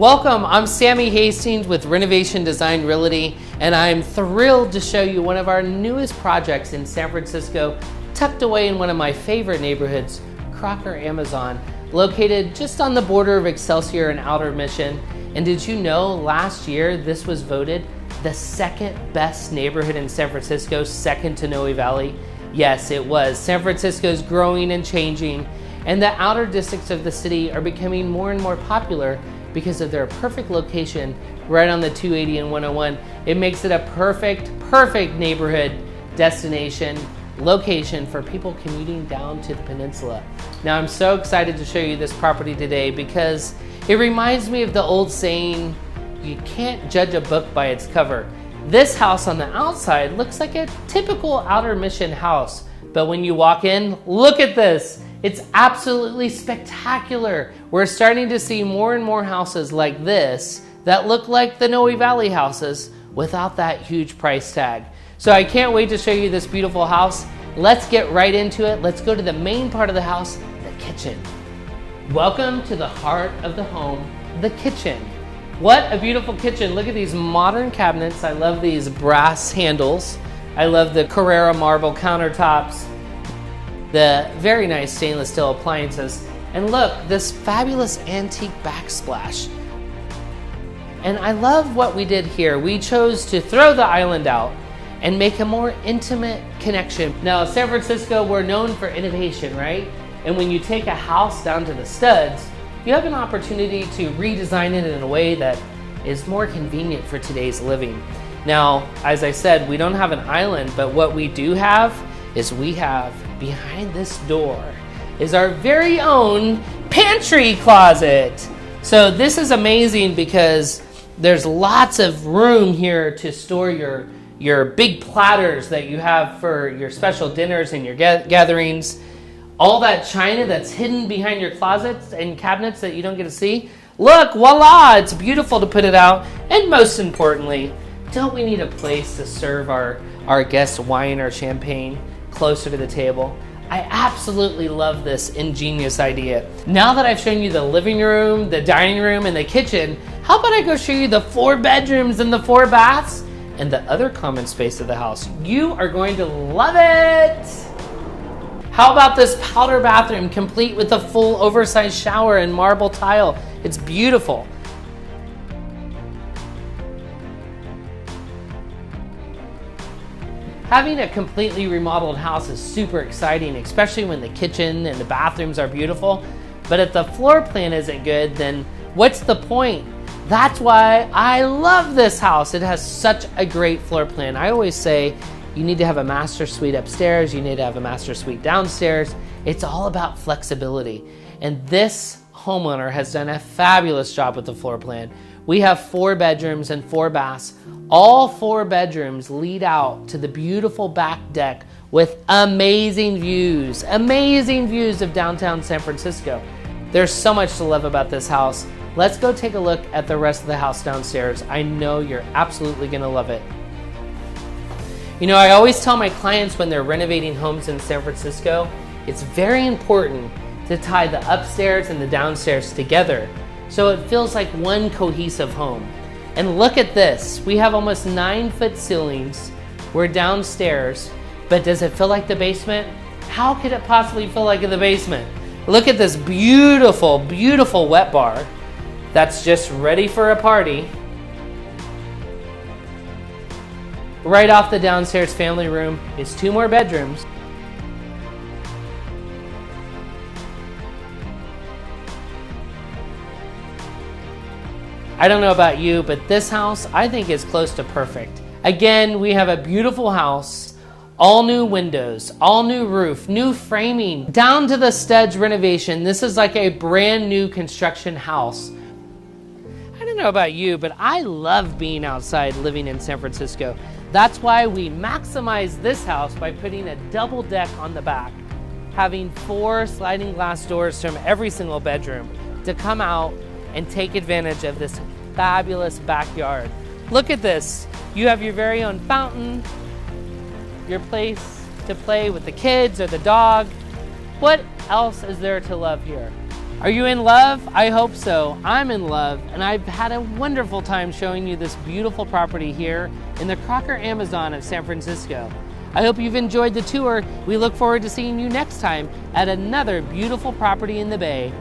Welcome, I'm Sammy Hastings with Renovation Design Realty, and I'm thrilled to show you one of our newest projects in San Francisco, tucked away in one of my favorite neighborhoods, Croker, Amazon, located just on the border of Excelsior and Outer Mission. And did you know last year this was voted the second best neighborhood in San Francisco, second to Noe Valley? Yes, it was. San Francisco's growing and changing, and the outer districts of the city are becoming more and more popular because of their perfect location right on the 280 and 101. It makes it a perfect neighborhood destination, location for people commuting down to the peninsula. Now I'm so excited to show you this property today because it reminds me of the old saying, you can't judge a book by its cover. This house on the outside looks like a typical Outer Mission house, but when you walk in, look at this. It's absolutely spectacular. We're starting to see more and more houses like this that look like the Noe Valley houses without that huge price tag. So I can't wait to show you this beautiful house. Let's get right into it. Let's go to the main part of the house, the kitchen. Welcome to the heart of the home, the kitchen. What a beautiful kitchen. Look at these modern cabinets. I love these brass handles. I love the Carrara marble countertops, the very nice stainless steel appliances, and look, this fabulous antique backsplash. And I love what we did here. We chose to throw the island out and make a more intimate connection. Now, San Francisco, we're known for innovation, right? And when you take a house down to the studs, you have an opportunity to redesign it in a way that is more convenient for today's living. Now, as I said, we don't have an island, but what we do have is we have behind this door is our very own pantry closet. So this is amazing because there's lots of room here to store your big platters that you have for your special dinners and your gatherings. All that china that's hidden behind your closets and cabinets that you don't get to see. Look, voila, it's beautiful to put it out. And most importantly, don't we need a place to serve our guests wine or champagne closer to the table? I absolutely love this ingenious idea. Now that I've shown you the living room, the dining room, and the kitchen, how about I go show you the 4 bedrooms and the 4 baths and the other common space of the house? You are going to love it. How about this powder bathroom complete with a full oversized shower and marble tile? It's beautiful. Having a completely remodeled house is super exciting, especially when the kitchen and the bathrooms are beautiful. But if the floor plan isn't good, then what's the point? That's why I love this house. It has such a great floor plan. I always say you need to have a master suite upstairs, you need to have a master suite downstairs. It's all about flexibility. And this homeowner has done a fabulous job with the floor plan. We have 4 bedrooms and 4 baths. All 4 bedrooms lead out to the beautiful back deck with amazing views of downtown San Francisco. There's so much to love about this house. Let's go take a look at the rest of the house downstairs. I know you're absolutely gonna love it. You know, I always tell my clients when they're renovating homes in San Francisco, it's very important to tie the upstairs and the downstairs together so it feels like one cohesive home. And look at this. We have almost 9-foot ceilings. We're downstairs, but does it feel like the basement? How could it possibly feel like in the basement? Look at this beautiful, beautiful wet bar that's just ready for a party. Right off the downstairs family room is 2 more bedrooms. I don't know about you, but this house I think is close to perfect. Again, we have a beautiful house, all new windows, all new roof, new framing, down to the studs renovation. This is like a brand new construction house. I don't know about you, but I love being outside living in San Francisco. That's why we maximize this house by putting a double deck on the back, having 4 sliding glass doors from every single bedroom to come out and take advantage of this fabulous backyard. Look at this. You have your very own fountain, your place to play with the kids or the dog. What else is there to love here? Are you in love? I hope so. I'm in love, and I've had a wonderful time showing you this beautiful property here in the Croker Amazon of San Francisco. I hope you've enjoyed the tour. We look forward to seeing you next time at another beautiful property in the Bay.